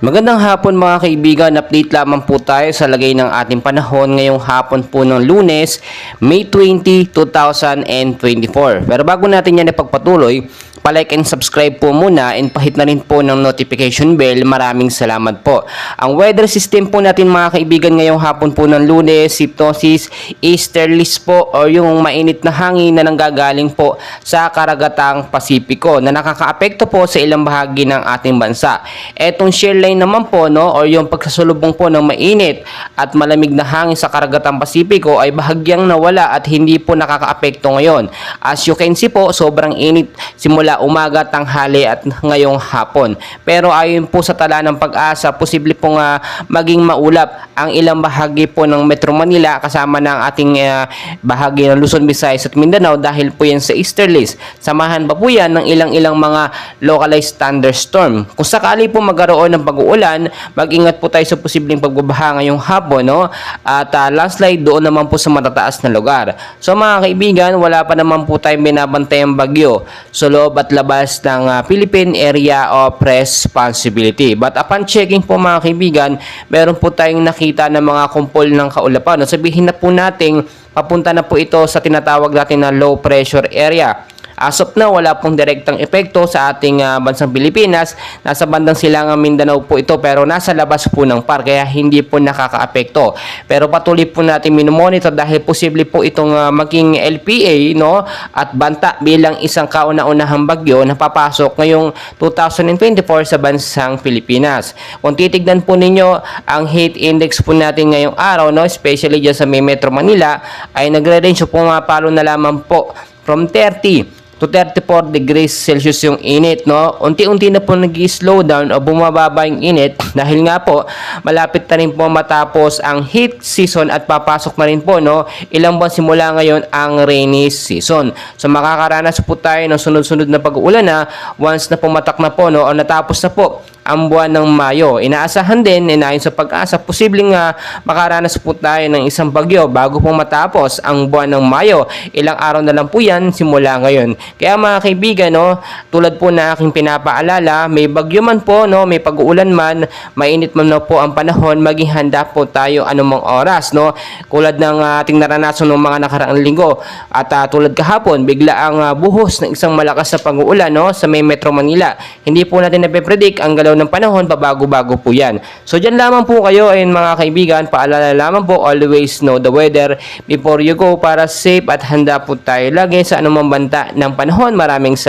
Magandang hapon mga kaibigan, update lamang po tayo sa lagay ng ating panahon ngayong hapon po ng Lunes, May 20, 2024. Pero bago natin yan ipagpatuloy, palike and subscribe po muna and pahit na rin po ng notification bell. Maraming salamat po. Ang weather system po natin mga kaibigan ngayong hapon po ng Lunes, hypnosis, easterlies po o yung mainit na hangin na nanggagaling po sa karagatang Pasipiko na nakakaapekto po sa ilang bahagi ng ating bansa. Etong shear line naman po o yung pagsasulubong po ng mainit at malamig na hangin sa karagatang Pasipiko ay bahagyang nawala at hindi po nakakaapekto ngayon. As you can see po, sobrang init simula umaga, tanghali at ngayong hapon. Pero ayon po sa tala ng Pag-asa, posible pong maging maulap ang ilang bahagi po ng Metro Manila kasama ng ating bahagi ng Luzon, Visayas at Mindanao dahil po yan sa easterlies. Samahan pa po yan ng ilang mga localized thunderstorm. Kung sakali po magkaroon ng pag-uulan, mag-ingat po tayo sa posibleng pagbabaha ngayong hapon at landslide doon naman po sa matataas na lugar. So mga kaibigan, wala pa naman po tayong binabantayang bagyo sa loob at labas ng Philippine Area of Responsibility. But upon checking po mga kaibigan, meron po tayong nakita ng mga kumpol ng kaulapan. Sabihin na po natin, papunta na po ito sa tinatawag natin na low pressure area. As of now, wala pong direktang epekto sa ating bansang Pilipinas. Nasa bandang silangang Mindanao po ito pero nasa labas po ng par kaya hindi po nakakaapekto. Pero patuloy po natin minomonitor dahil posible po itong maging LPA at banta bilang isang kauna-unahang bagyo na papasok ngayong 2024 sa bansang Pilipinas. Kung titignan po ninyo ang heat index po natin ngayong araw, especially dyan sa Metro Manila, ay nagre-range po palo na lamang po from 30 to 34 degrees Celsius yung init, Unti-unti na po nag-slow down o bumababa yung init dahil nga po malapit na rin po matapos ang heat season at papasok na rin po, ilang buwan simula ngayon ang rainy season. So makakaranas po tayo ng sunod-sunod na pag-uulan once na pumatak na po, o natapos na po ang buwan ng Mayo. Inaasahan din, ayon sa Pag-asa, posibleng makaranas po tayo ng isang bagyo bago po matapos ang buwan ng Mayo. Ilang araw na lang po yan simula ngayon. Kaya mga kaibigan, tulad po na aking pinapaalala, may bagyo man po, may pag-uulan man, mainit man po ang panahon, maging handa po tayo anumang oras, Kulad ng ating naranasan ng mga nakaraang linggo. At tulad kahapon, bigla ang buhos ng isang malakas na pag-uulan sa may Metro Manila. Hindi po natin nape-predict ang galaw ng panahon, pabago-bago po yan. So dyan lamang po kayo ayun mga kaibigan, paalala lamang po, always know the weather before you go para safe at handa po tayo lagi sa anumang banta ng panahon. Maraming salamat.